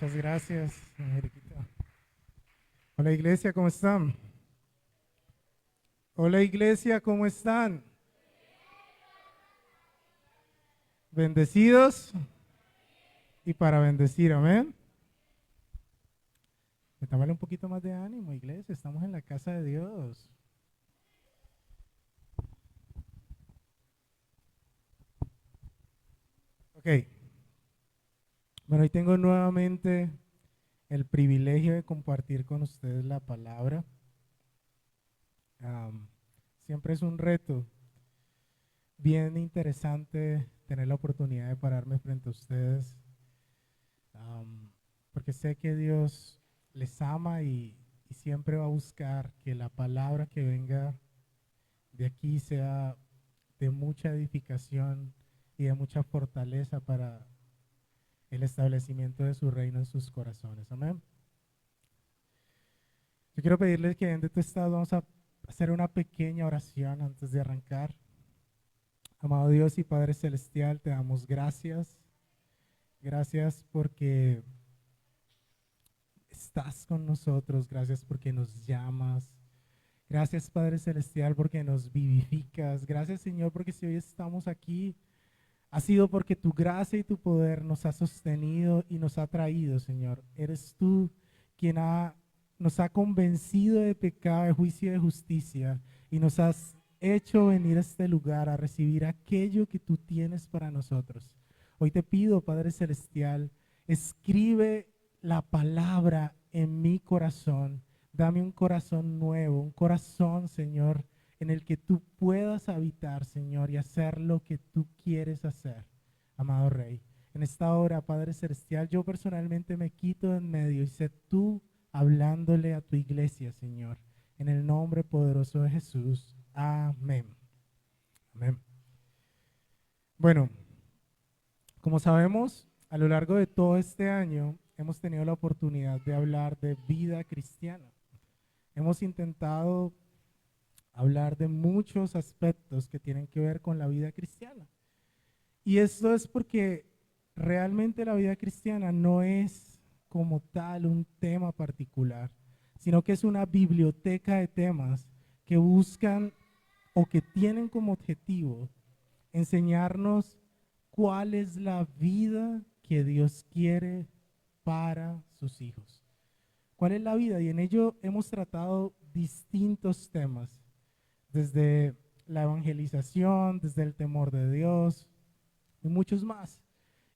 Muchas gracias, Angeliquita. Hola iglesia, ¿cómo están? Hola iglesia, ¿cómo están? Bendecidos y para bendecir, amén. Metámosle un poquito más de ánimo, iglesia, estamos en la casa de Dios. Ok, bueno, hoy tengo nuevamente el privilegio de compartir con ustedes la palabra. Am, Siempre es un reto bien interesante tener la oportunidad de pararme frente a ustedes, porque sé que Dios les ama y siempre va a buscar que la palabra que venga de aquí sea de mucha edificación y de mucha fortaleza para el establecimiento de su reino en sus corazones. Amén. Yo quiero pedirles que en tu estado vamos a hacer una pequeña oración antes de arrancar. Amado Dios y Padre Celestial, te damos gracias. Gracias porque estás con nosotros. Gracias porque nos llamas. Gracias Padre Celestial porque nos vivificas. Gracias Señor porque si hoy estamos aquí ha sido porque tu gracia y tu poder nos ha sostenido y nos ha traído, Señor. Eres tú quien nos ha convencido de pecado, de juicio y de justicia y nos has hecho venir a este lugar a recibir aquello que tú tienes para nosotros. Hoy te pido, Padre Celestial, escribe la palabra en mi corazón. Dame un corazón nuevo, un corazón, Señor, en el que tú puedas habitar, Señor, y hacer lo que tú quieres hacer, amado Rey. En esta hora, Padre Celestial, yo personalmente me quito de en medio y sé tú hablándole a tu iglesia, Señor. En el nombre poderoso de Jesús. Amén. Amén. Bueno, como sabemos, a lo largo de todo este año hemos tenido la oportunidad de hablar de vida cristiana. Hemos intentado hablar de muchos aspectos que tienen que ver con la vida cristiana. Y esto es porque realmente la vida cristiana no es como tal un tema particular, sino que es una biblioteca de temas que buscan o que tienen como objetivo enseñarnos cuál es la vida que Dios quiere para sus hijos. ¿Cuál es la vida? Y en ello hemos tratado distintos temas desde la evangelización, desde el temor de Dios y muchos más.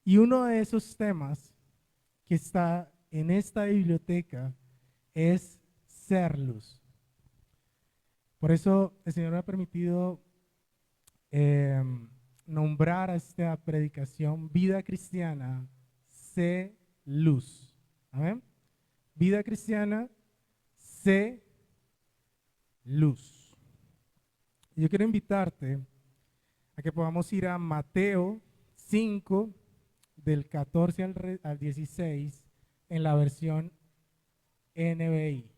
Y uno de esos temas que está en esta biblioteca es ser luz. Por eso el Señor me ha permitido eh, nombrar a esta predicación Vida Cristiana, sé luz. Amén. Vida Cristiana, sé luz. Yo quiero invitarte a que podamos ir a Mateo 5, del 14 al 16, en la versión NBI.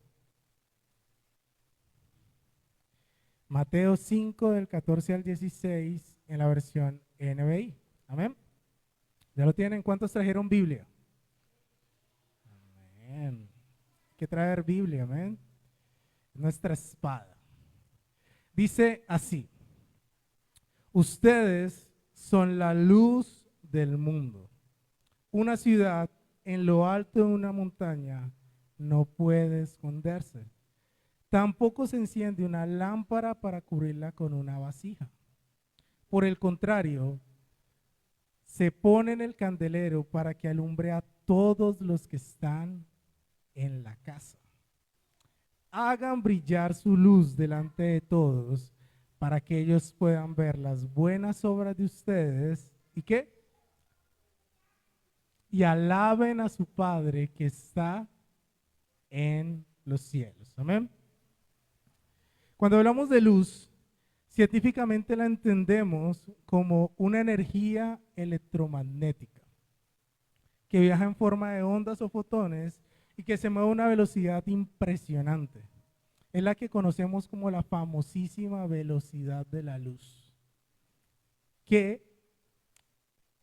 Mateo 5, del 14 al 16, en la versión NBI. Amén. ¿Ya lo tienen? ¿Cuántos trajeron Biblia? Amén. Hay que traer Biblia, amén. Nuestra espada. Dice así: ustedes son la luz del mundo. Una ciudad en lo alto de una montaña no puede esconderse. Tampoco se enciende una lámpara para cubrirla con una vasija. Por el contrario, se pone en el candelero para que alumbre a todos los que están en la casa. Hagan brillar su luz delante de todos para que ellos puedan ver las buenas obras de ustedes. ¿Y qué? Y alaben a su Padre que está en los cielos. Amén. Cuando hablamos de luz, científicamente la entendemos como una energía electromagnética que viaja en forma de ondas o fotones y que se mueve a una velocidad impresionante. Es la que conocemos como la famosísima velocidad de la luz, que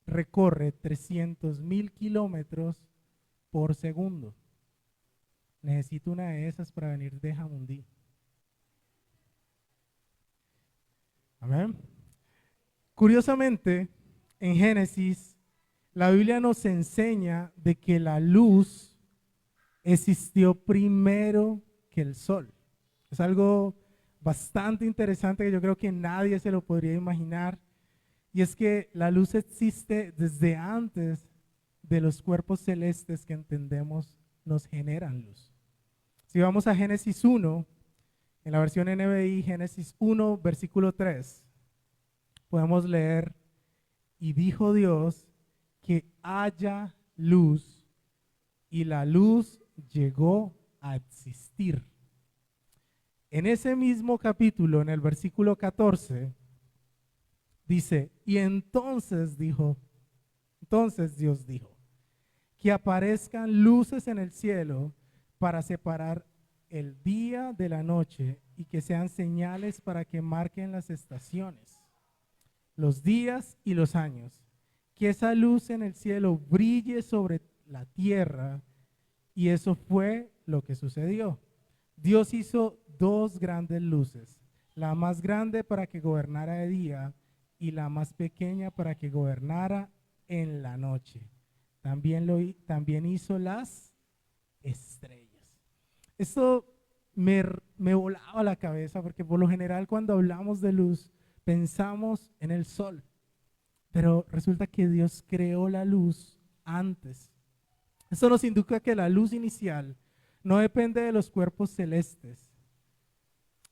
recorre 300.000 kilómetros por segundo. Necesito una de esas para venir de Jamundí. Amén. Curiosamente, en Génesis, la Biblia nos enseña de que la luz existió primero que el sol. Es algo bastante interesante que yo creo que nadie se lo podría imaginar. Y es que la luz existe desde antes de los cuerpos celestes que entendemos nos generan luz. Si vamos a Génesis 1, en la versión NBI, Génesis 1, versículo 3, podemos leer, y dijo Dios que haya luz, y la luz llegó a existir. En ese mismo capítulo, en el versículo 14, dice, y entonces Dios dijo, que aparezcan luces en el cielo para separar el día de la noche y que sean señales para que marquen las estaciones, los días y los años, que esa luz en el cielo brille sobre la tierra, y eso fue lo que sucedió. Dios hizo dos grandes luces, la más grande para que gobernara de día y la más pequeña para que gobernara en la noche. También hizo las estrellas. Esto me volaba la cabeza porque por lo general cuando hablamos de luz pensamos en el sol, pero resulta que Dios creó la luz antes. Esto nos indica que la luz inicial no depende de los cuerpos celestes.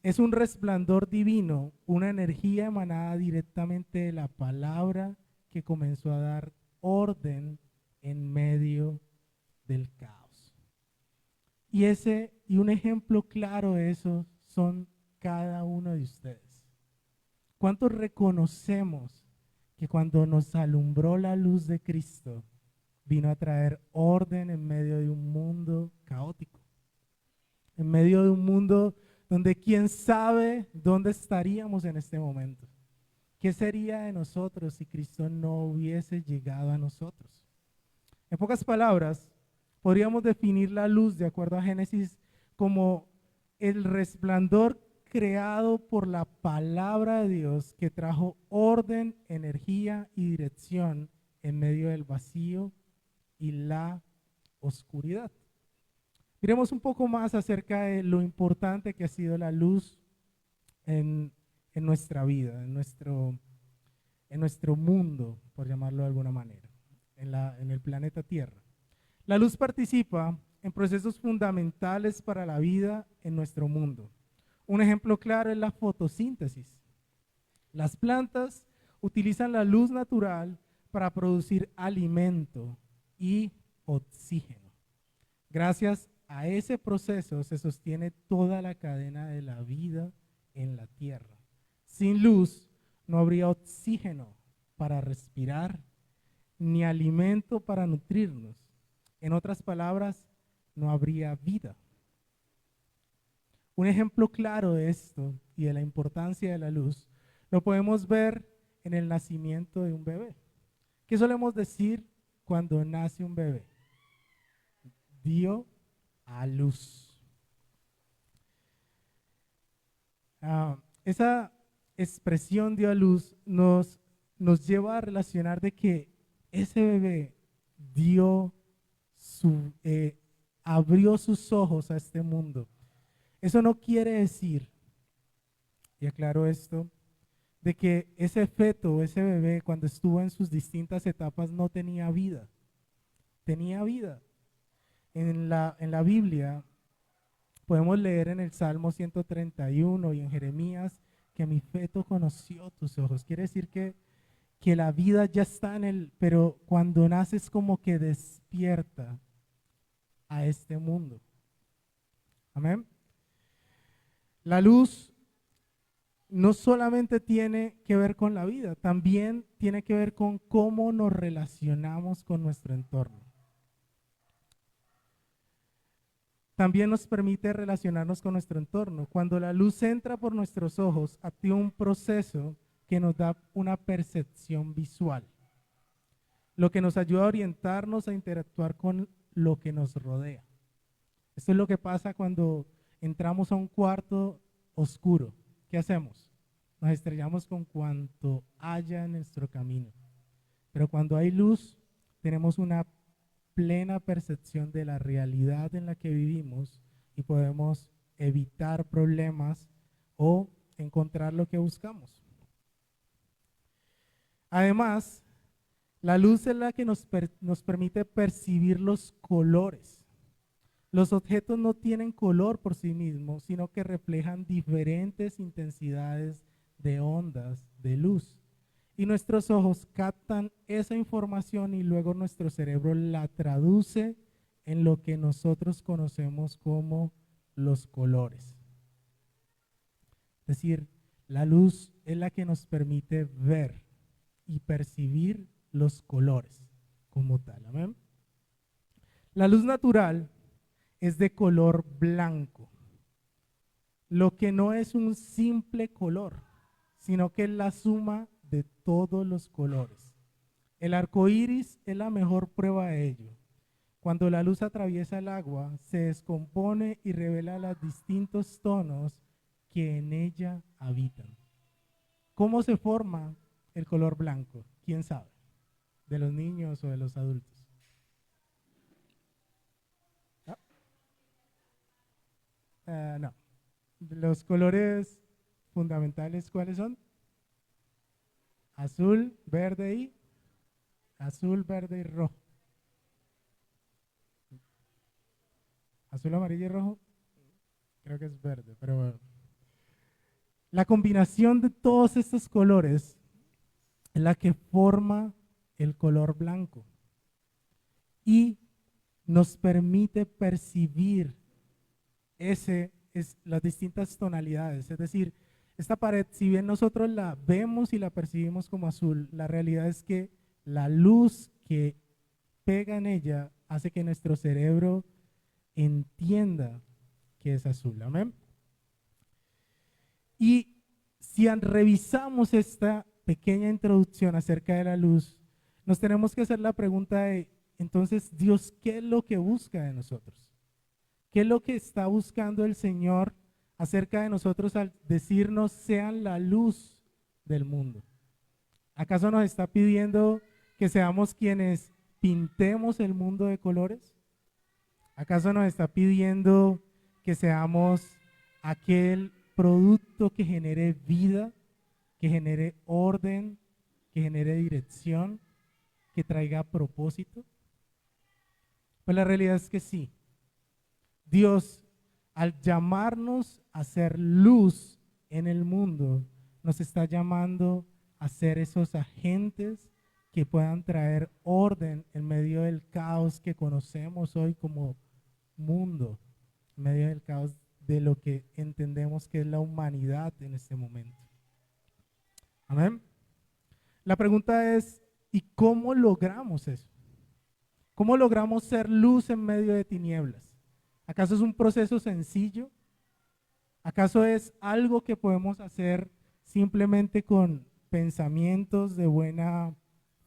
Es un resplandor divino, una energía emanada directamente de la palabra que comenzó a dar orden en medio del caos. Y un ejemplo claro de eso son cada uno de ustedes. ¿Cuántos reconocemos que cuando nos alumbró la luz de Cristo, vino a traer orden en medio de un mundo caótico? En medio de un mundo donde quién sabe dónde estaríamos en este momento. ¿Qué sería de nosotros si Cristo no hubiese llegado a nosotros? En pocas palabras, podríamos definir la luz, de acuerdo a Génesis, como el resplandor creado por la palabra de Dios que trajo orden, energía y dirección en medio del vacío y la oscuridad. Miremos un poco más acerca de lo importante que ha sido la luz en nuestra vida, en nuestro mundo, por llamarlo de alguna manera, en el planeta Tierra. La luz participa en procesos fundamentales para la vida en nuestro mundo. Un ejemplo claro es la fotosíntesis. Las plantas utilizan la luz natural para producir alimento y oxígeno. Gracias a ese proceso se sostiene toda la cadena de la vida en la tierra. Sin luz no habría oxígeno para respirar, ni alimento para nutrirnos. En otras palabras, no habría vida. Un ejemplo claro de esto y de la importancia de la luz lo podemos ver en el nacimiento de un bebé. ¿Qué solemos decir cuando nace un bebé? Dio a luz. Esa expresión dio a luz nos lleva a relacionar de que ese bebé abrió sus ojos a este mundo. Eso no quiere decir, y aclaro esto, de que ese feto, ese bebé, cuando estuvo en sus distintas etapas no tenía vida. Tenía vida. En la Biblia podemos leer en el Salmo 131 y en Jeremías que mi feto conoció tus ojos. Quiere decir que la vida ya está en él, pero cuando naces como que despierta a este mundo. Amén. La luz no solamente tiene que ver con la vida, también tiene que ver con cómo nos relacionamos con nuestro entorno. También nos permite relacionarnos con nuestro entorno. Cuando la luz entra por nuestros ojos, activa un proceso que nos da una percepción visual, lo que nos ayuda a orientarnos a interactuar con lo que nos rodea. Esto es lo que pasa cuando entramos a un cuarto oscuro. ¿Qué hacemos? Nos estrellamos con cuanto haya en nuestro camino. Pero cuando hay luz, tenemos una plena percepción de la realidad en la que vivimos y podemos evitar problemas o encontrar lo que buscamos. Además, la luz es la que nos permite percibir los colores. Los objetos no tienen color por sí mismos, sino que reflejan diferentes intensidades de ondas de luz. Y nuestros ojos captan esa información y luego nuestro cerebro la traduce en lo que nosotros conocemos como los colores. Es decir, la luz es la que nos permite ver y percibir los colores como tal. ¿Amén? La luz natural es de color blanco, lo que no es un simple color, sino que es la suma de todos los colores. El arco iris es la mejor prueba de ello. Cuando la luz atraviesa el agua, se descompone y revela los distintos tonos que en ella habitan. ¿Cómo se forma el color blanco? ¿Quién sabe? ¿De los niños o de los adultos? No. Los colores fundamentales, ¿cuáles son? Azul, verde y rojo. Azul, amarillo y rojo, creo que es verde, pero bueno. La combinación de todos estos colores es la que forma el color blanco y nos permite percibir las distintas tonalidades. Es decir, esta pared, si bien nosotros la vemos y la percibimos como azul, la realidad es que la luz que pega en ella hace que nuestro cerebro entienda que es azul. Amén. Y si revisamos esta pequeña introducción acerca de la luz, nos tenemos que hacer la pregunta de, entonces, Dios, ¿qué es lo que busca de nosotros? ¿Qué es lo que está buscando el Señor acerca de nosotros al decirnos sean la luz del mundo? ¿Acaso nos está pidiendo que seamos quienes pintemos el mundo de colores? ¿Acaso nos está pidiendo que seamos aquel producto que genere vida, que genere orden, que genere dirección, que traiga propósito? Pues la realidad es que sí. Dios, al llamarnos a ser luz en el mundo, nos está llamando a ser esos agentes que puedan traer orden en medio del caos que conocemos hoy como mundo, en medio del caos de lo que entendemos que es la humanidad en este momento. Amén. La pregunta es, ¿y cómo logramos eso? ¿Cómo logramos ser luz en medio de tinieblas? ¿Acaso es un proceso sencillo? ¿Acaso es algo que podemos hacer simplemente con pensamientos de buena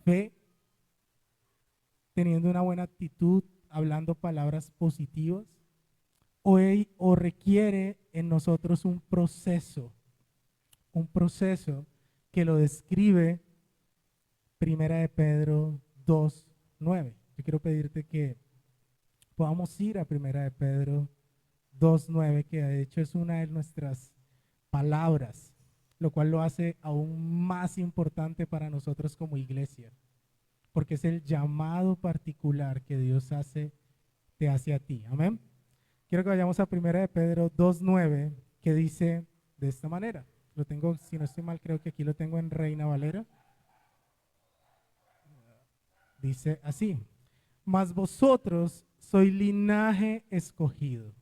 fe, teniendo una buena actitud, hablando palabras positivas? ¿O requiere en nosotros un proceso que lo describe Primera de Pedro 2:9? Yo quiero pedirte que podamos ir a Primera de Pedro 2:9, que de hecho es una de nuestras palabras, lo cual lo hace aún más importante para nosotros como iglesia, porque es el llamado particular que Dios te hace a ti. Amén. Quiero que vayamos a Primera de Pedro 2:9, que dice de esta manera. Lo tengo, si no estoy mal, creo que aquí lo tengo en Reina Valera. Dice así: mas vosotros sois linaje escogido,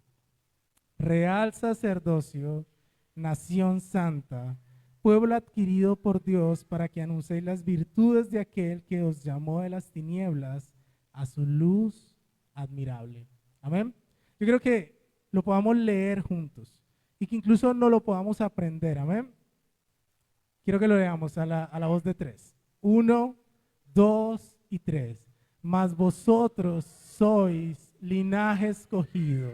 real sacerdocio, nación santa, pueblo adquirido por Dios para que anunciéis las virtudes de aquel que os llamó de las tinieblas a su luz admirable. Amén. Yo creo que lo podamos leer juntos y que incluso no lo podamos aprender. Amén. Quiero que lo leamos a la voz de tres. 1, 2 y 3. Mas vosotros sois linaje escogido,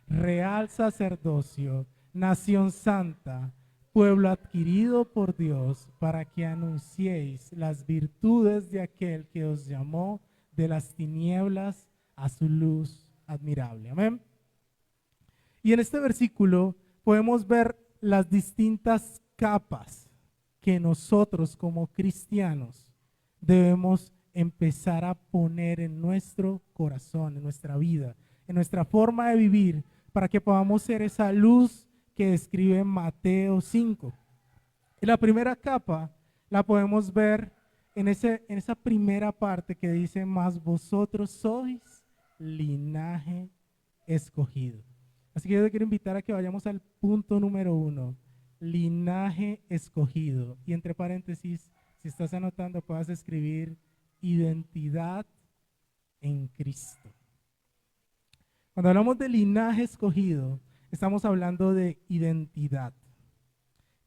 real sacerdocio, nación santa, pueblo adquirido por Dios, para que anunciéis las virtudes de aquel que os llamó de las tinieblas a su luz admirable. Amén. Y en este versículo podemos ver las distintas capas que nosotros como cristianos debemos empezar a poner en nuestro corazón, en nuestra vida, en nuestra forma de vivir, para que podamos ser esa luz que describe Mateo 5. Y la primera capa la podemos ver en esa primera parte que dice, mas vosotros sois linaje escogido. Así que yo te quiero invitar a que vayamos al punto número 1, linaje escogido. Y entre paréntesis, si estás anotando, puedas escribir identidad en Cristo. Cuando hablamos de linaje escogido, estamos hablando de identidad.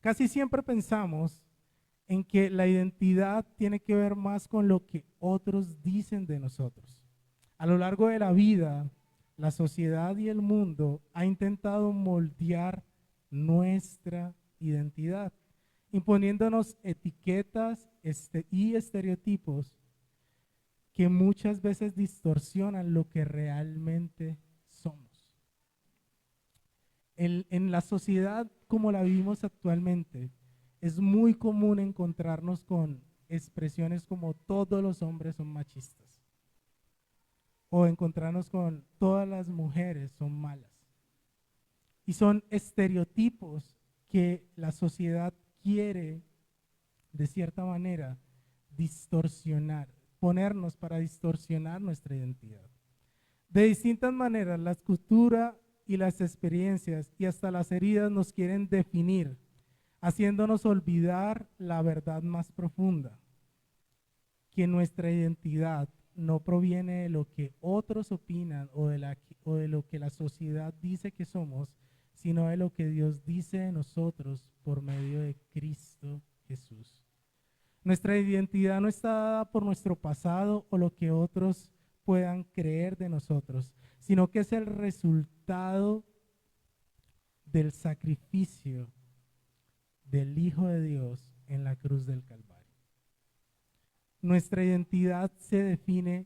Casi siempre pensamos en que la identidad tiene que ver más con lo que otros dicen de nosotros. A lo largo de la vida, la sociedad y el mundo ha intentado moldear nuestra identidad, imponiéndonos etiquetas y estereotipos que muchas veces distorsionan lo que realmente somos. En la sociedad como la vivimos actualmente, es muy común encontrarnos con expresiones como todos los hombres son machistas o encontrarnos con todas las mujeres son malas. Y son estereotipos que la sociedad quiere, de cierta manera, distorsionar, ponernos para distorsionar nuestra identidad. De distintas maneras, la cultura y las experiencias y hasta las heridas nos quieren definir, haciéndonos olvidar la verdad más profunda, que nuestra identidad no proviene de lo que otros opinan o de lo que la sociedad dice que somos, sino de lo que Dios dice de nosotros por medio de Cristo Jesús. Nuestra identidad no está dada por nuestro pasado o lo que otros puedan creer de nosotros, sino que es el resultado del sacrificio del Hijo de Dios en la cruz del Calvario. Nuestra identidad se define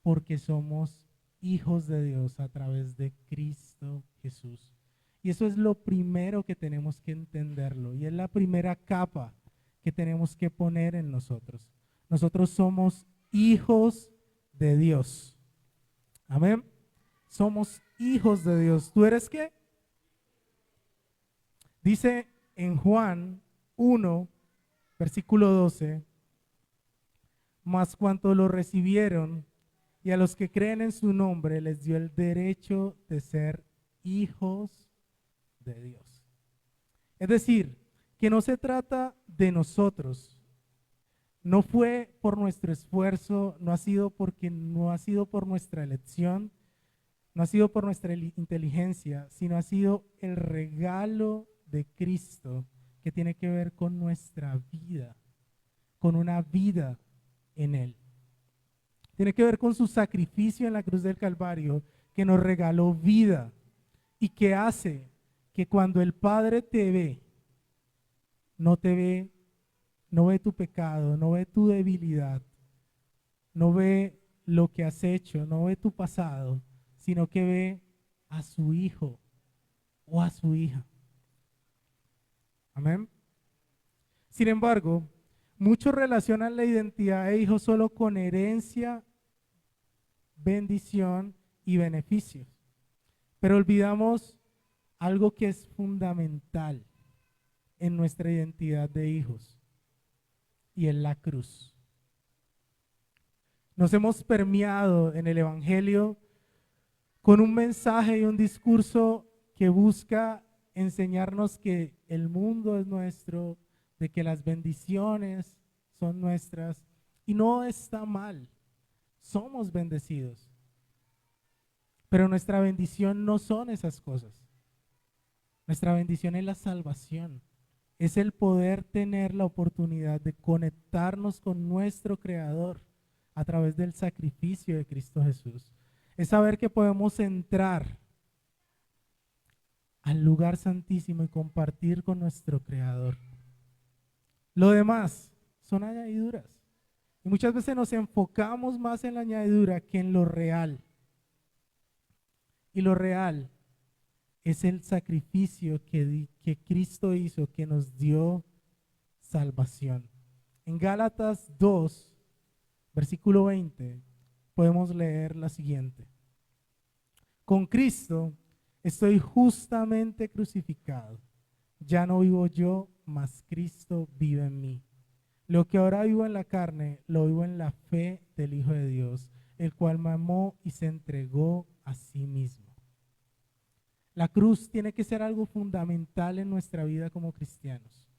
porque somos hijos de Dios a través de Cristo Jesús. Y eso es lo primero que tenemos que entenderlo. Y es la primera capa que tenemos que poner en nosotros. Nosotros somos hijos de Dios. Amén. Somos hijos de Dios. ¿Tú eres qué? Dice en Juan 1, versículo 12, mas cuanto lo recibieron y a los que creen en su nombre les dio el derecho de ser hijos de Dios. Es decir, que no se trata de nosotros. No fue por nuestro esfuerzo, no ha sido por nuestra elección, no ha sido por nuestra inteligencia, sino ha sido el regalo de Cristo que tiene que ver con nuestra vida, con una vida en Él. Tiene que ver con su sacrificio en la cruz del Calvario, que nos regaló vida y que hace que cuando el Padre te ve, no ve tu pecado, no ve tu debilidad, no ve lo que has hecho, no ve tu pasado, sino que ve a su hijo o a su hija. Amén. Sin embargo, muchos relacionan la identidad de hijo solo con herencia, bendición y beneficios, pero olvidamos algo que es fundamental en nuestra identidad de hijos, y es la cruz. Nos hemos permeado en el Evangelio con un mensaje y un discurso que busca enseñarnos que el mundo es nuestro, de que las bendiciones son nuestras, y no está mal, somos bendecidos. Pero nuestra bendición no son esas cosas. Nuestra bendición es la salvación. Es el poder tener la oportunidad de conectarnos con nuestro Creador, a través del sacrificio de Cristo Jesús. Es saber que podemos entrar al lugar santísimo y compartir con nuestro Creador. Lo demás son añadiduras. Y muchas veces nos enfocamos más en la añadidura que en lo real. Y lo real es el sacrificio que Cristo hizo, que nos dio salvación. En Gálatas 2, versículo 20, podemos leer la siguiente. Con Cristo estoy justamente crucificado. Ya no vivo yo, mas Cristo vive en mí. Lo que ahora vivo en la carne, lo vivo en la fe del Hijo de Dios, el cual me amó y se entregó a sí mismo. La cruz tiene que ser algo fundamental en nuestra vida como cristianos.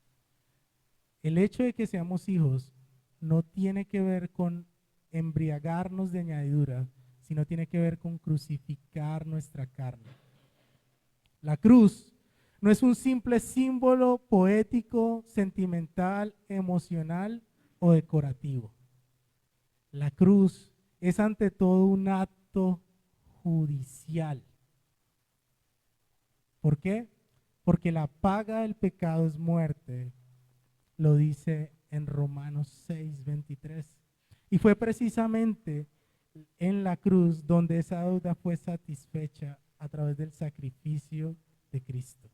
El hecho de que seamos hijos no tiene que ver con embriagarnos de añadidura, sino tiene que ver con crucificar nuestra carne. La cruz no es un simple símbolo poético, sentimental, emocional o decorativo. La cruz es ante todo un acto judicial. ¿Por qué? Porque la paga del pecado es muerte, lo dice en Romanos 6:23. Y fue precisamente en la cruz donde esa deuda fue satisfecha a través del sacrificio de Cristo.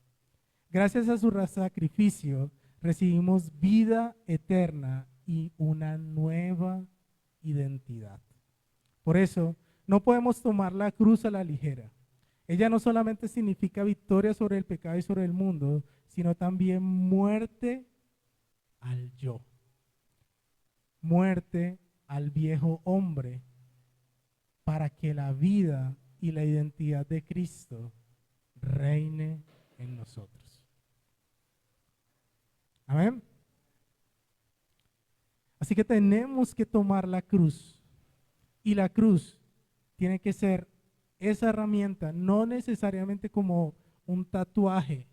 Gracias a su sacrificio recibimos vida eterna y una nueva identidad. Por eso no podemos tomar la cruz a la ligera. Ella no solamente significa victoria sobre el pecado y sobre el mundo, sino también muerte al yo, muerte al viejo hombre, para que la vida y la identidad de Cristo reine en nosotros. Amén. Así que tenemos que tomar la cruz, y la cruz tiene que ser esa herramienta, no necesariamente como un tatuaje,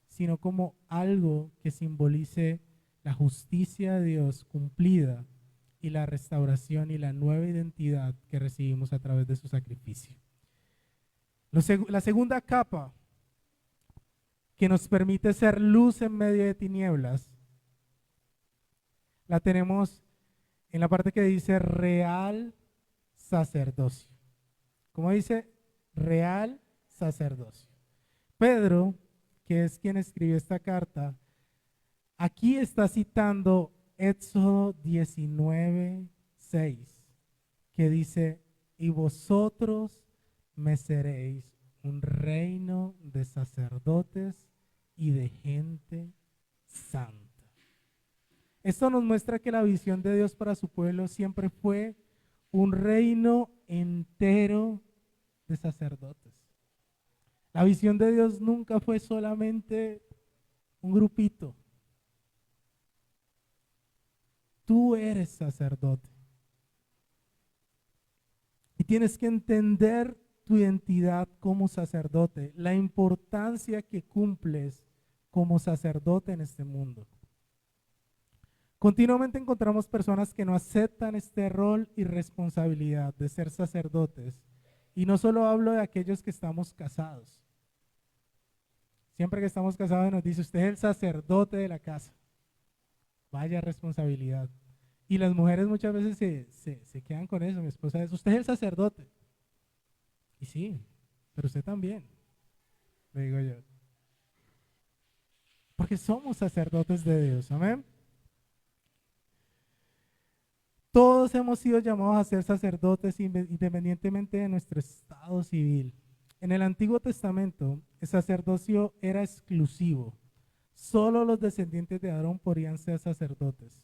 sino como algo que simbolice la justicia de Dios cumplida y la restauración y la nueva identidad que recibimos a través de su sacrificio. La segunda capa que nos permite ser luz en medio de tinieblas, la tenemos en la parte que dice real sacerdocio. ¿Cómo dice? Real sacerdocio. Pedro, que es quien escribió esta carta, aquí está citando Éxodo 19:6, que dice, y vosotros me seréis un reino de sacerdotes y de gente santa. Esto nos muestra que la visión de Dios para su pueblo siempre fue un reino entero de sacerdotes. La visión de Dios nunca fue solamente un grupito. Tú eres sacerdote. Y tienes que entender tu identidad como sacerdote, la importancia que cumples como sacerdote en este mundo. Continuamente encontramos personas que no aceptan este rol y responsabilidad de ser sacerdotes. Y no solo hablo de aquellos que estamos casados. Siempre que estamos casados nos dice, usted es el sacerdote de la casa. Vaya responsabilidad. Y las mujeres muchas veces se quedan con eso. Mi esposa dice, usted es el sacerdote. Y sí, pero usted también, le digo yo. Porque somos sacerdotes de Dios, amén. Todos hemos sido llamados a ser sacerdotes independientemente de nuestro estado civil. En el Antiguo Testamento, el sacerdocio era exclusivo. Solo los descendientes de Aarón podían ser sacerdotes.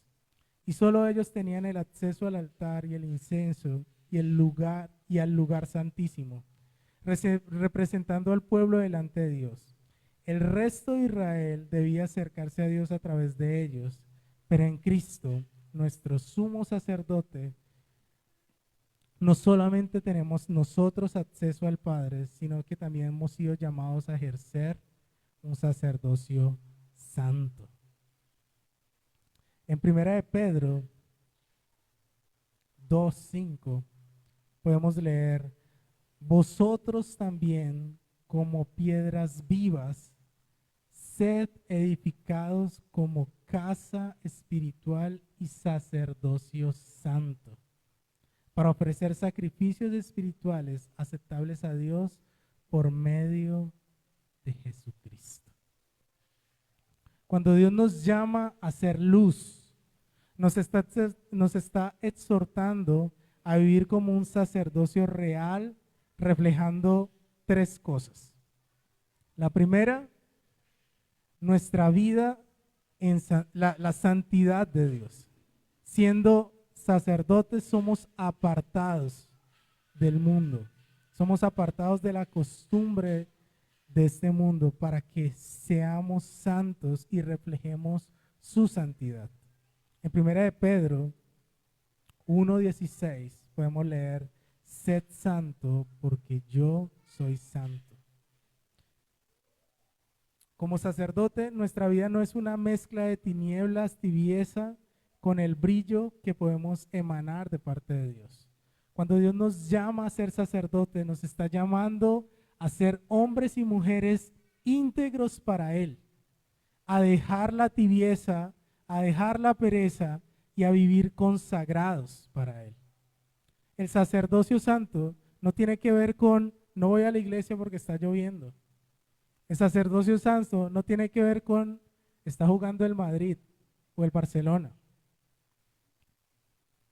Y solo ellos tenían el acceso al altar y el incienso y el lugar y al lugar santísimo, representando al pueblo delante de Dios. El resto de Israel debía acercarse a Dios a través de ellos, pero en Cristo, nuestro sumo sacerdote, no solamente tenemos nosotros acceso al Padre, sino que también hemos sido llamados a ejercer un sacerdocio santo. En 1 de Pedro 2:5 podemos leer: vosotros también, como piedras vivas, sed edificados como casa espiritual y sacerdocio santo, para ofrecer sacrificios espirituales aceptables a Dios por medio de Jesucristo. Cuando Dios nos llama a ser luz, nos está exhortando a vivir como un sacerdocio real, reflejando tres cosas. La primera, nuestra vida en la santidad de Dios. Siendo sacerdotes somos apartados del mundo, somos apartados de la costumbre de este mundo para que seamos santos y reflejemos su santidad. En 1 de Pedro 1:16 podemos leer: sed santo porque yo soy santo. Como sacerdote, nuestra vida no es una mezcla de tinieblas, tibieza, con el brillo que podemos emanar de parte de Dios. Cuando Dios nos llama a ser sacerdote, nos está llamando a ser hombres y mujeres íntegros para Él, a dejar la tibieza, a dejar la pereza y a vivir consagrados para Él. El sacerdocio santo no tiene que ver con no voy a la iglesia porque está lloviendo. El sacerdocio santo no tiene que ver con está jugando el Madrid o el Barcelona.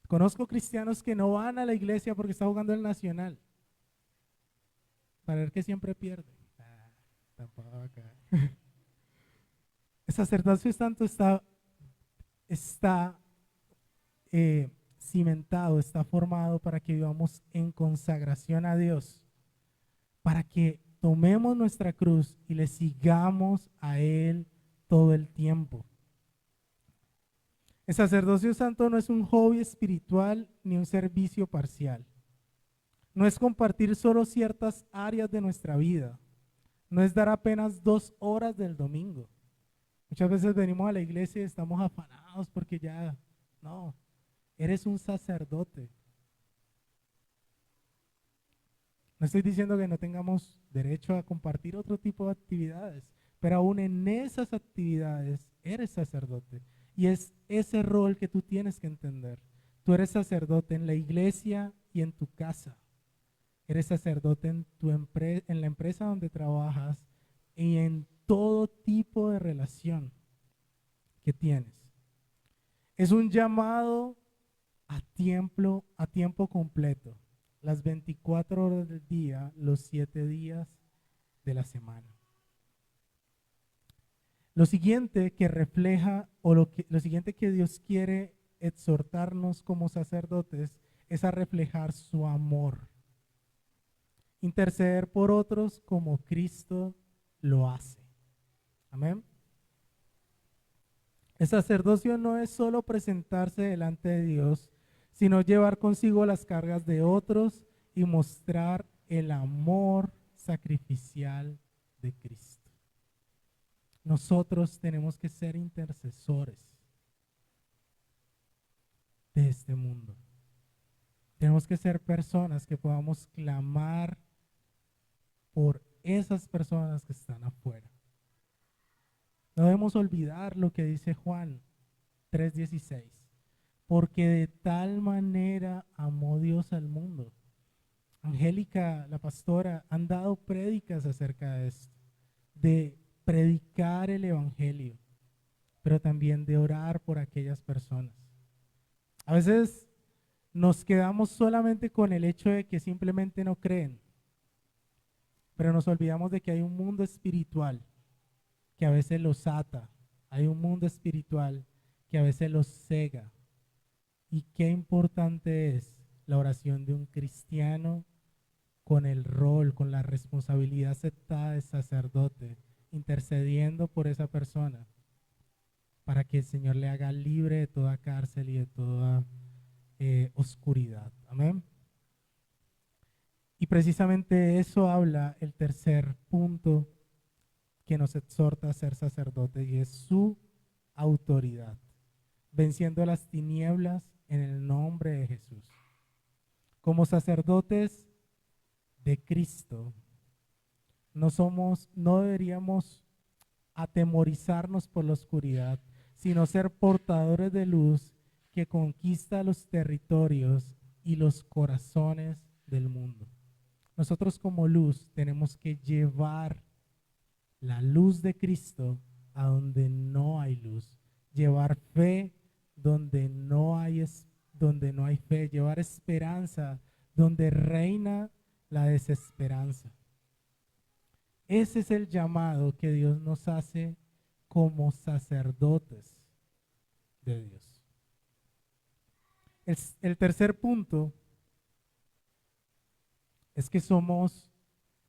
Conozco cristianos que no van a la iglesia porque está jugando el Nacional, para ver que siempre pierde. Tampoco acá. El sacerdocio santo está cimentado, está formado para que vivamos en consagración a Dios, para que tomemos nuestra cruz y le sigamos a Él todo el tiempo. El sacerdocio santo no es un hobby espiritual ni un servicio parcial. No es compartir solo ciertas áreas de nuestra vida. No es dar apenas 2 horas del domingo. Muchas veces venimos a la iglesia y estamos afanados porque ya, no, eres un sacerdote. No estoy diciendo que no tengamos derecho a compartir otro tipo de actividades, pero aún en esas actividades eres sacerdote. Y es ese rol que tú tienes que entender. Tú eres sacerdote en la iglesia y en tu casa. Eres sacerdote en la empresa donde trabajas y en todo tipo de relación que tienes. Es un llamado a tiempo completo, las 24 horas del día, los 7 días de la semana. Lo siguiente que refleja, o lo siguiente que Dios quiere exhortarnos como sacerdotes es a reflejar su amor. Interceder por otros como Cristo lo hace. Amén. El sacerdocio no es solo presentarse delante de Dios, sino llevar consigo las cargas de otros y mostrar el amor sacrificial de Cristo. Nosotros tenemos que ser intercesores de este mundo. Tenemos que ser personas que podamos clamar por esas personas que están afuera. No debemos olvidar lo que dice Juan 3:16, porque de tal manera amó Dios al mundo. Angélica, la pastora, han dado prédicas acerca de esto, de predicar el evangelio, pero también de orar por aquellas personas. A veces nos quedamos solamente con el hecho de que simplemente no creen, pero nos olvidamos de que hay un mundo espiritual que a veces los ata, hay un mundo espiritual que a veces los cega. Y qué importante es la oración de un cristiano con el rol, con la responsabilidad aceptada de sacerdote, intercediendo por esa persona para que el Señor le haga libre de toda cárcel y de toda oscuridad. Amén. Y precisamente eso habla el tercer punto que nos exhorta a ser sacerdotes, y es su autoridad, venciendo las tinieblas en el nombre de Jesús. Como sacerdotes de Cristo, no deberíamos atemorizarnos por la oscuridad, sino ser portadores de luz que conquista los territorios y los corazones del mundo. Nosotros como luz tenemos que llevar la luz de Cristo a donde no hay luz, llevar fe donde no hay fe, llevar esperanza donde reina la desesperanza. Ese es el llamado que Dios nos hace como sacerdotes de Dios. El tercer punto es que somos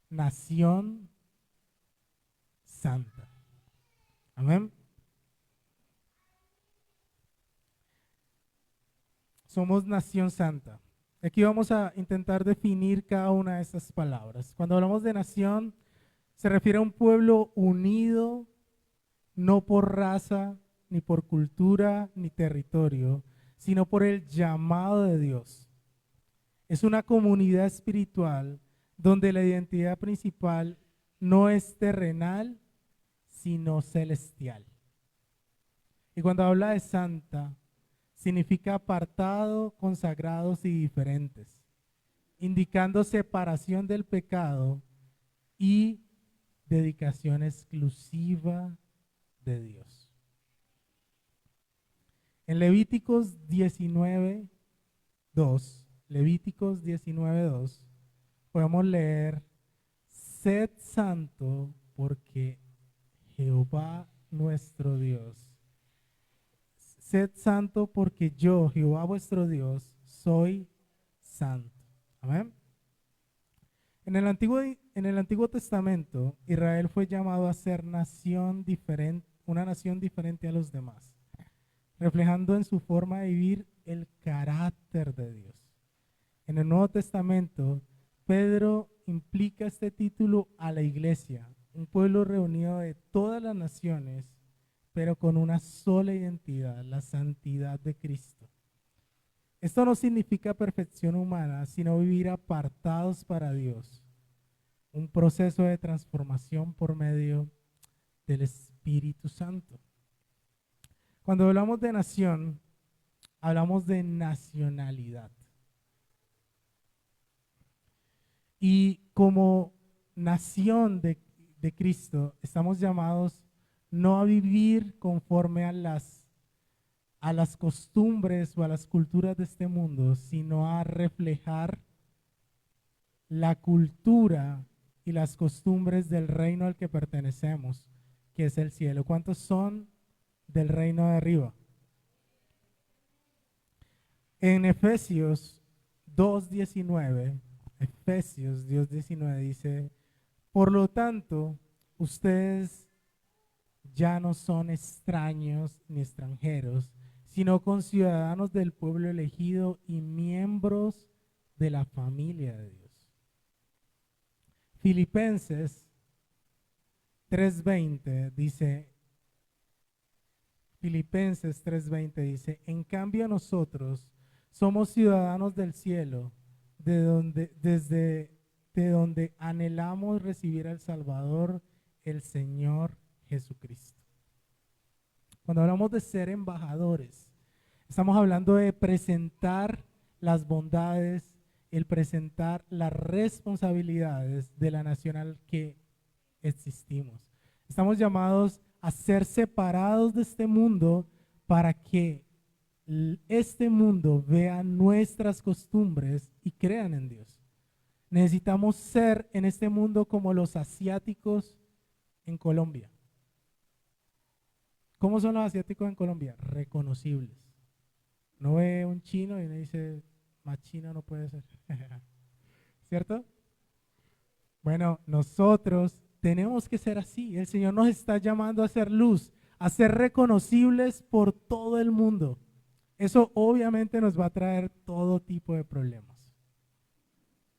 nación santa. Amén. Somos nación santa. Aquí vamos a intentar definir cada una de estas palabras. Cuando hablamos de nación, se refiere a un pueblo unido, no por raza, ni por cultura, ni territorio, sino por el llamado de Dios. Es una comunidad espiritual donde la identidad principal no es terrenal, sino celestial. Y cuando habla de santa, significa apartado, consagrados y diferentes, indicando separación del pecado y dedicación exclusiva de Dios. En Levíticos 19:2, podemos leer: sed santo porque Jehová nuestro Dios. Sed santo porque yo, Jehová vuestro Dios, soy santo. Amén. En el Antiguo Testamento, Israel fue llamado a ser nación diferente, una nación diferente a los demás, reflejando en su forma de vivir el carácter de Dios. En el Nuevo Testamento, Pedro implica este título a la iglesia, un pueblo reunido de todas las naciones, pero con una sola identidad, la santidad de Cristo. Esto no significa perfección humana, sino vivir apartados para Dios, un proceso de transformación por medio del Espíritu Santo. Cuando hablamos de nación, hablamos de nacionalidad. Y como nación de Cristo, estamos llamados no a vivir conforme a las costumbres o a las culturas de este mundo, sino a reflejar la cultura y las costumbres del reino al que pertenecemos, que es el cielo. ¿Cuántos son del reino de arriba? En Efesios 2:19 dice: por lo tanto, ustedes ya no son extraños ni extranjeros, sino conciudadanos del pueblo elegido y miembros de la familia de Dios. Filipenses 3:20 dice, en cambio nosotros somos ciudadanos del cielo, desde donde anhelamos recibir al Salvador, el Señor Jesucristo. Cuando hablamos de ser embajadores, estamos hablando de presentar las bondades, el presentar las responsabilidades de la nación al que existimos. Estamos llamados a ser separados de este mundo para que este mundo vea nuestras costumbres y crean en Dios. Necesitamos ser en este mundo como los asiáticos en Colombia. ¿Cómo son los asiáticos en Colombia? Reconocibles. No ve un chino y me dice, más chino no puede ser. ¿Cierto? Bueno, nosotros tenemos que ser así. El Señor nos está llamando a ser luz, a ser reconocibles por todo el mundo. Eso obviamente nos va a traer todo tipo de problemas.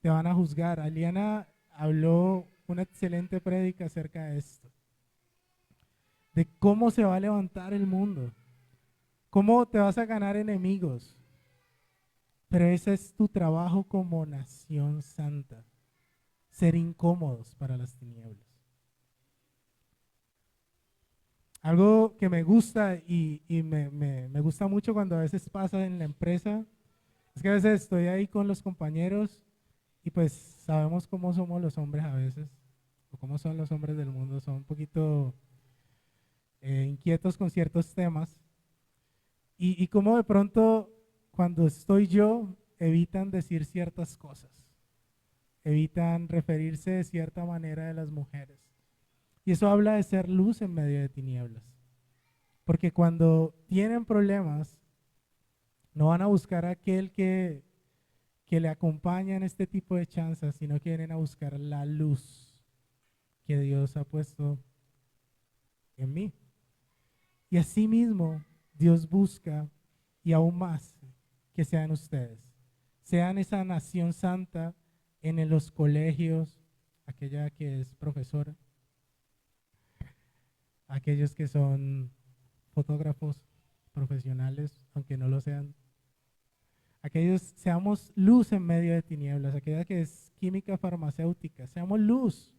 Te van a juzgar. Aliana habló una excelente prédica acerca de esto, de cómo se va a levantar el mundo, cómo te vas a ganar enemigos, Pero ese es tu trabajo como nación santa, ser incómodos para las tinieblas. Algo que me gusta y me gusta mucho cuando a veces pasa en la empresa, es que a veces estoy ahí con los compañeros y pues sabemos cómo somos los hombres a veces, o cómo son los hombres del mundo, son un poquito inquietos con ciertos temas y cómo de pronto cuando estoy yo evitan decir ciertas cosas, evitan referirse de cierta manera de las mujeres. Y eso habla de ser luz en medio de tinieblas. Porque cuando tienen problemas, no van a buscar a aquel que le acompaña en este tipo de chanzas, sino que vienen a buscar la luz que Dios ha puesto en mí. Y asimismo, Dios busca, y aún más, que sean ustedes. Sean esa nación santa en los colegios, aquella que es profesora, aquellos que son fotógrafos profesionales, aunque no lo sean. Aquellos, seamos luz en medio de tinieblas, aquella que es química farmacéutica, seamos luz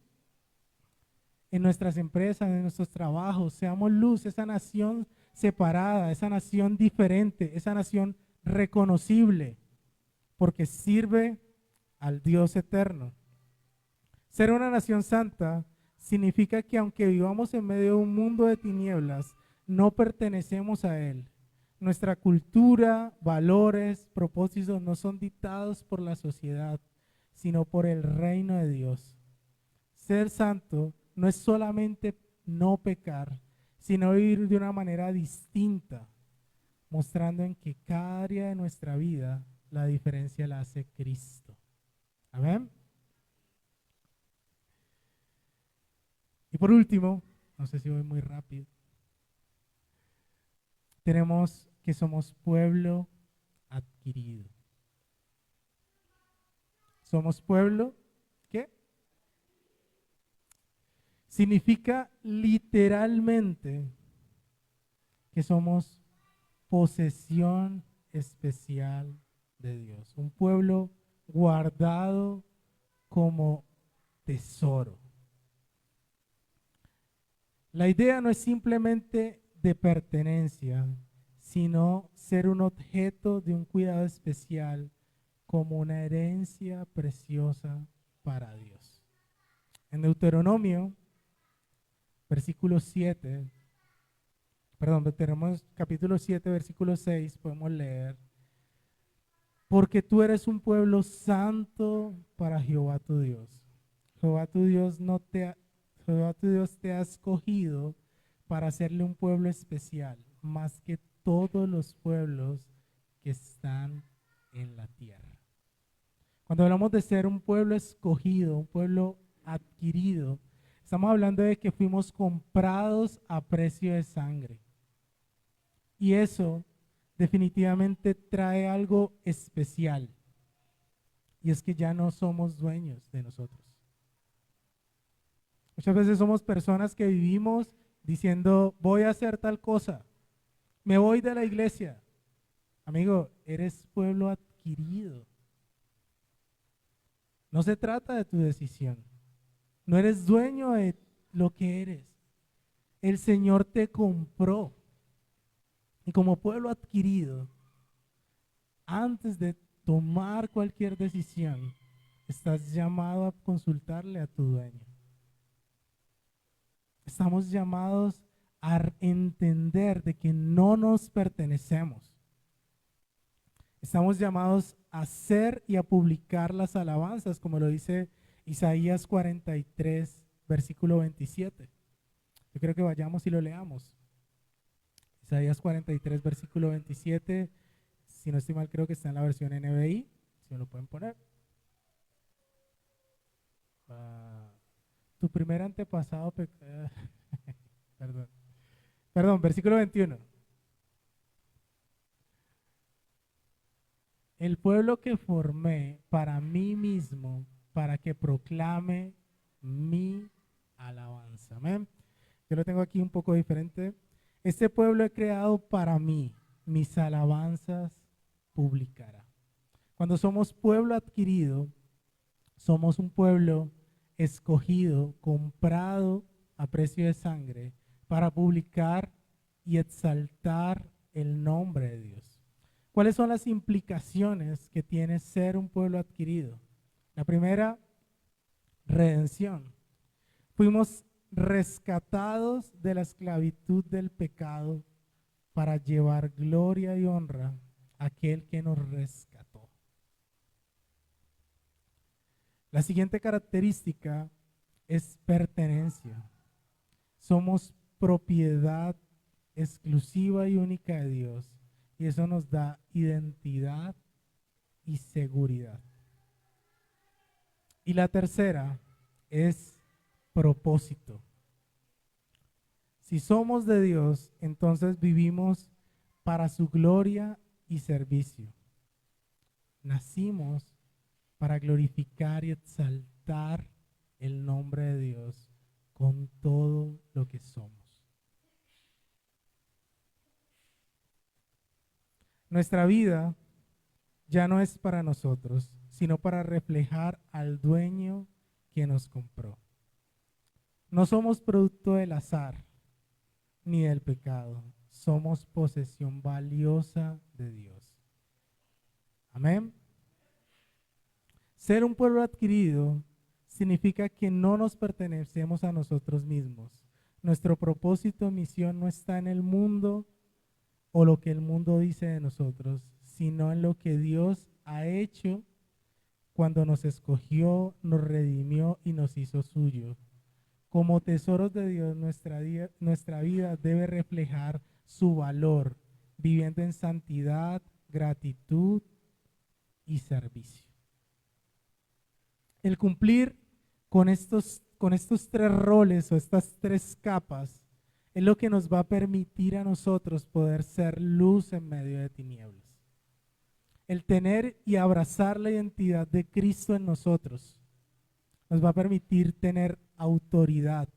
en nuestras empresas, en nuestros trabajos, seamos luz, esa nación separada, esa nación diferente, esa nación reconocible, porque sirve al Dios eterno. Ser una nación santa significa que aunque vivamos en medio de un mundo de tinieblas, no pertenecemos a él. Nuestra cultura, valores, propósitos no son dictados por la sociedad, sino por el reino de Dios. Ser santo no es solamente no pecar, sino vivir de una manera distinta, mostrando en que cada área de nuestra vida la diferencia la hace Cristo. Amén. Y por último, no sé si voy muy rápido, tenemos que somos pueblo adquirido. Somos pueblo, ¿qué? Significa literalmente que somos posesión especial de Dios. Un pueblo guardado como tesoro. La idea no es simplemente de pertenencia, sino ser un objeto de un cuidado especial como una herencia preciosa para Dios. En Deuteronomio, versículo 7, perdón, Deuteronomio capítulo 7, versículo 6, podemos leer, porque tú eres un pueblo santo para Jehová tu Dios. Jehová tu Dios no te ha, Jehová tu Dios te ha escogido para hacerle un pueblo especial, más que todos los pueblos que están en la tierra. Cuando hablamos de ser un pueblo escogido, un pueblo adquirido, estamos hablando de que fuimos comprados a precio de sangre. Y eso definitivamente trae algo especial. Y es que ya no somos dueños de nosotros. Muchas veces somos personas que vivimos diciendo, voy a hacer tal cosa, me voy de la iglesia. Amigo, eres pueblo adquirido. No se trata de tu decisión. No eres dueño de lo que eres. El Señor te compró. Y como pueblo adquirido, antes de tomar cualquier decisión, estás llamado a consultarle a tu dueño. Estamos llamados a entender de que no nos pertenecemos. Estamos llamados a hacer y a publicar las alabanzas, como lo dice Isaías 43, versículo 27. Yo creo que vayamos y lo leamos. Isaías 43, versículo 27. Si no estoy mal, creo que está en la versión NBI. Si me lo pueden poner. Tu primer antepasado perdón. Perdón, versículo 21. El pueblo que formé para mí mismo, para que proclame mi alabanza. Amén. Yo lo tengo aquí un poco diferente. Este pueblo he creado para mí, mis alabanzas publicará. Cuando somos pueblo adquirido, somos un pueblo escogido, comprado a precio de sangre para publicar y exaltar el nombre de Dios. ¿Cuáles son las implicaciones que tiene ser un pueblo adquirido? La primera, redención. Fuimos rescatados de la esclavitud del pecado para llevar gloria y honra a aquel que nos rescató. La siguiente característica es pertenencia. Somos propiedad exclusiva y única de Dios, y eso nos da identidad y seguridad. Y la tercera es propósito. Si somos de Dios, entonces vivimos para su gloria y servicio. Nacimos para glorificar y exaltar el nombre de Dios con todo lo que somos. Nuestra vida ya no es para nosotros, sino para reflejar al dueño que nos compró. No somos producto del azar ni del pecado, somos posesión valiosa de Dios. Amén. Ser un pueblo adquirido significa que no nos pertenecemos a nosotros mismos. Nuestro propósito, misión no está en el mundo o lo que el mundo dice de nosotros, sino en lo que Dios ha hecho cuando nos escogió, nos redimió y nos hizo suyo. Como tesoros de Dios, nuestra vida debe reflejar su valor, viviendo en santidad, gratitud y servicio. El cumplir con estos tres roles o estas tres capas es lo que nos va a permitir a nosotros poder ser luz en medio de tinieblas. El tener y abrazar la identidad de Cristo en nosotros nos va a permitir tener autoridad.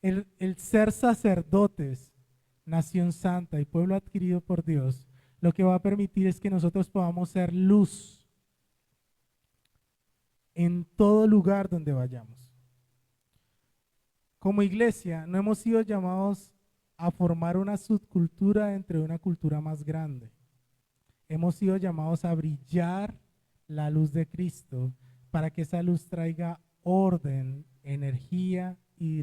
El ser sacerdotes, nación santa y pueblo adquirido por Dios, lo que va a permitir es que nosotros podamos ser luz en todo lugar donde vayamos. Como iglesia, no hemos sido llamados a formar una subcultura dentro de una cultura más grande. Hemos sido llamados a brillar la luz de Cristo para que esa luz traiga orden, energía y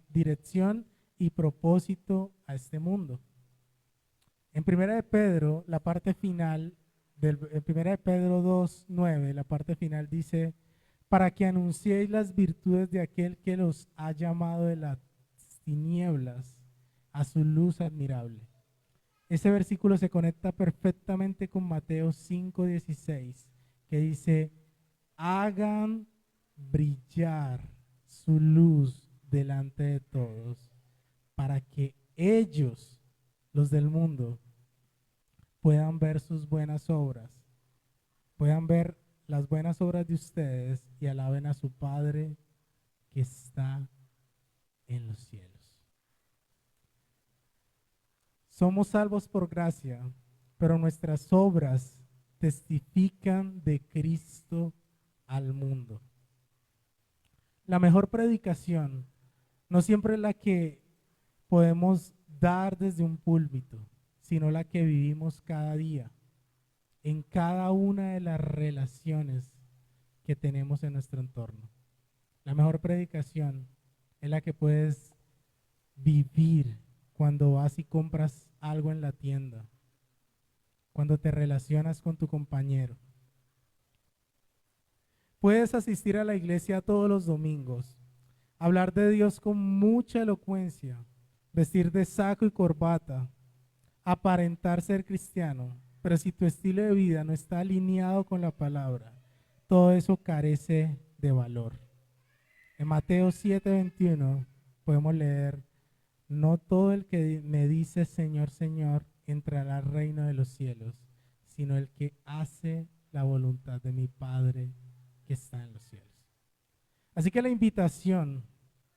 dirección y propósito a este mundo. En Primera de Pedro, la parte final, en Primera de Pedro 2:9, la parte final dice, para que anunciéis las virtudes de aquel que los ha llamado de las tinieblas a su luz admirable. Ese versículo se conecta perfectamente con Mateo 5:16, que dice, hagan brillar su luz delante de todos, para que ellos, los del mundo, puedan ver sus buenas obras, puedan ver las buenas obras de ustedes y alaben a su Padre que está en los cielos. Somos salvos por gracia, pero nuestras obras testifican de Cristo al mundo. La mejor predicación no siempre es la que podemos dar desde un púlpito, sino la que vivimos cada día, en cada una de las relaciones que tenemos en nuestro entorno. La mejor predicación es la que puedes vivir cuando vas y compras algo en la tienda, cuando te relacionas con tu compañero. Puedes asistir a la iglesia todos los domingos, hablar de Dios con mucha elocuencia, vestir de saco y corbata, aparentar ser cristiano, pero si tu estilo de vida no está alineado con la palabra, todo eso carece de valor. En Mateo 7:21 podemos leer, no todo el que me dice Señor, Señor, entrará al reino de los cielos, sino el que hace la voluntad de mi Padre que está en los cielos. Así que la invitación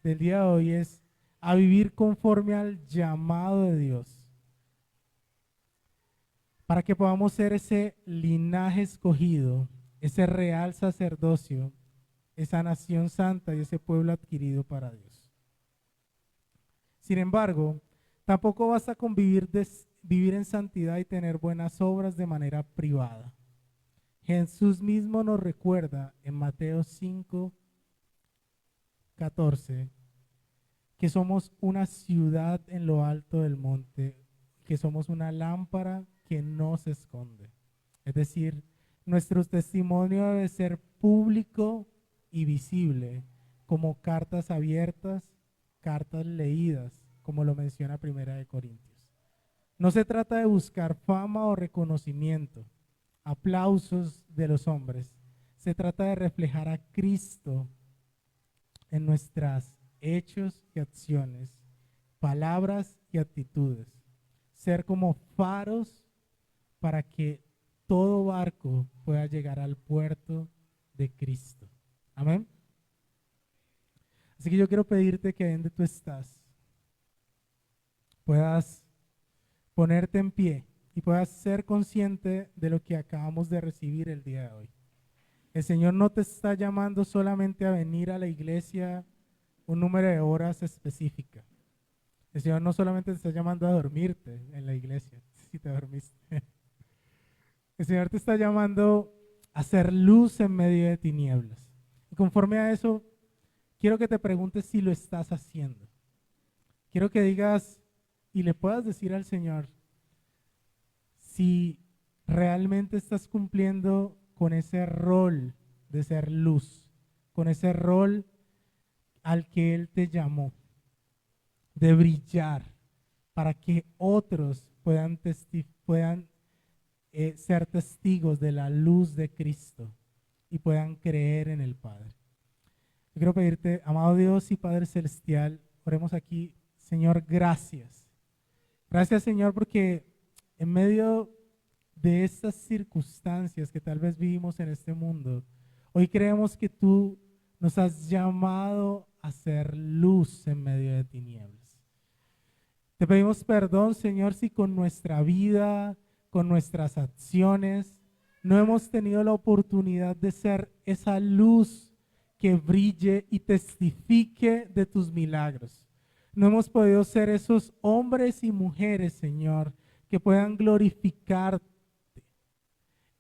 del día de hoy es a vivir conforme al llamado de Dios. para que podamos ser ese linaje escogido, ese real sacerdocio, esa nación santa y ese pueblo adquirido para Dios. Sin embargo, tampoco basta con vivir en santidad y tener buenas obras de manera privada. Jesús mismo nos recuerda en Mateo 5:14 que somos una ciudad en lo alto del monte, que somos una lámpara que no se esconde. Es decir, nuestro testimonio debe ser público y visible, como cartas abiertas, cartas leídas, como lo menciona Primera de Corintios. No se trata de buscar fama o reconocimiento, aplausos de los hombres. Se trata de reflejar a Cristo en nuestros hechos y acciones, palabras y actitudes. Ser como faros para que todo barco pueda llegar al puerto de Cristo. Amén. Así que yo quiero pedirte que donde tú estás puedas ponerte en pie y puedas ser consciente de lo que acabamos de recibir el día de hoy. El Señor no te está llamando solamente a venir a la iglesia un número de horas específica. El Señor no solamente te está llamando a dormirte en la iglesia, si te dormiste. El Señor te está llamando a hacer luz en medio de tinieblas. Y conforme a eso, quiero que te preguntes si lo estás haciendo. Quiero que digas y le puedas decir al Señor si realmente estás cumpliendo con ese rol de ser luz, con ese rol al que Él te llamó, de brillar, para que otros puedan ser testigos de la luz de Cristo y puedan creer en el Padre. Yo quiero pedirte, amado Dios y Padre Celestial, oremos aquí. Señor, gracias. Gracias, Señor, porque en medio de estas circunstancias que tal vez vivimos en este mundo, hoy creemos que tú nos has llamado a ser luz en medio de tinieblas. Te pedimos perdón, Señor, si con nuestra vida, con nuestras acciones, no hemos tenido la oportunidad de ser esa luz que brille y testifique de tus milagros. No hemos podido ser esos hombres y mujeres, Señor, que puedan glorificarte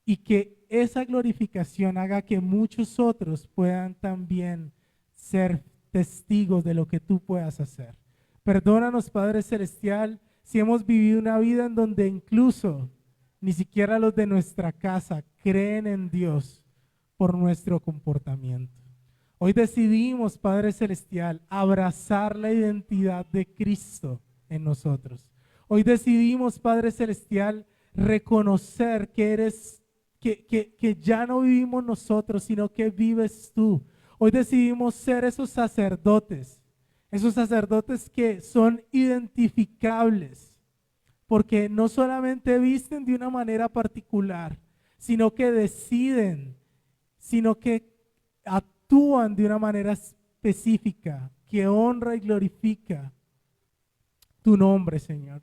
y que esa glorificación haga que muchos otros puedan también ser testigos de lo que tú puedas hacer. Perdónanos, Padre Celestial, si hemos vivido una vida en donde incluso ni siquiera los de nuestra casa creen en Dios por nuestro comportamiento. Hoy decidimos, Padre Celestial, abrazar la identidad de Cristo en nosotros. Hoy decidimos, Padre Celestial, reconocer que ya no vivimos nosotros, sino que vives tú. Hoy decidimos ser esos sacerdotes que son identificables, porque no solamente visten de una manera particular, sino que deciden, sino que actúan de una manera específica, que honra y glorifica tu nombre, Señor.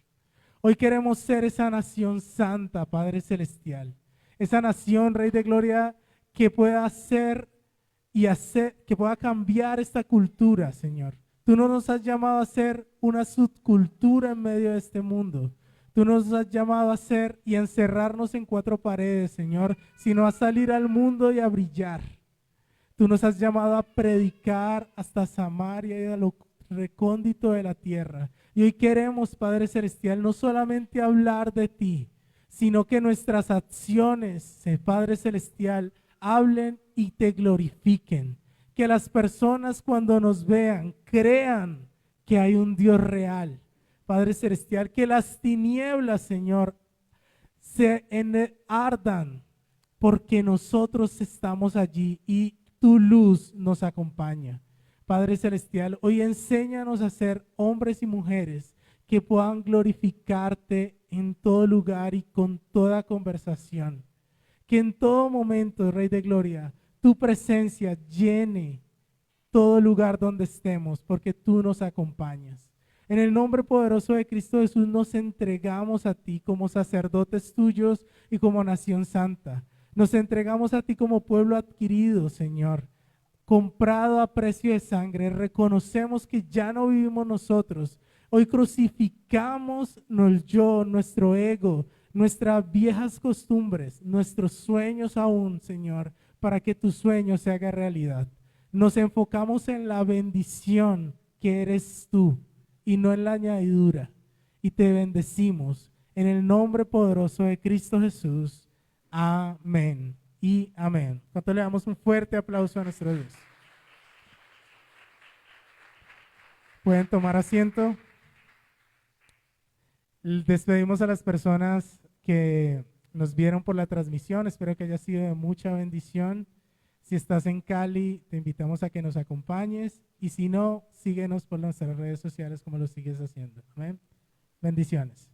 Hoy queremos ser esa nación santa, Padre Celestial, esa nación, Rey de Gloria, que pueda hacer que pueda cambiar esta cultura, Señor. Tú no nos has llamado a ser una subcultura en medio de este mundo. Tú nos has llamado a ser y a encerrarnos en cuatro paredes, Señor, sino a salir al mundo y a brillar. Tú nos has llamado a predicar hasta Samaria y a lo recóndito de la tierra. Y hoy queremos, Padre Celestial, no solamente hablar de ti, sino que nuestras acciones, Padre Celestial, hablen y te glorifiquen. Que las personas cuando nos vean crean que hay un Dios real. Padre Celestial, que las tinieblas, Señor, se ardan porque nosotros estamos allí y tu luz nos acompaña. Padre Celestial, hoy enséñanos a ser hombres y mujeres que puedan glorificarte en todo lugar y con toda conversación. Que en todo momento, Rey de Gloria, tu presencia llene todo lugar donde estemos, porque tú nos acompañas. En el nombre poderoso de Cristo Jesús nos entregamos a ti como sacerdotes tuyos y como nación santa. Nos entregamos a ti como pueblo adquirido, Señor, comprado a precio de sangre. Reconocemos que ya no vivimos nosotros. Hoy crucificamos nuestro ego, nuestras viejas costumbres, nuestros sueños aún, Señor, para que tu sueño se haga realidad. Nos enfocamos en la bendición que eres tú y no en la añadidura. Y te bendecimos en el nombre poderoso de Cristo Jesús. Amén y amén. ¿Cuánto le damos un fuerte aplauso a nuestro Dios? Pueden tomar asiento. Despedimos a las personas que nos vieron por la transmisión. Espero que haya sido de mucha bendición. Si estás en Cali, te invitamos a que nos acompañes. Y si no, síguenos por nuestras redes sociales como lo sigues haciendo. Amén. Bendiciones.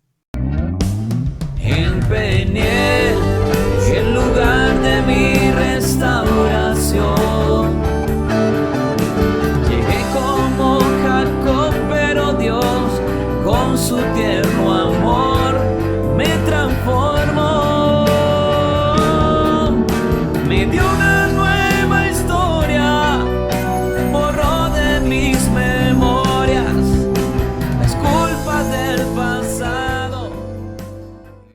En Peniel.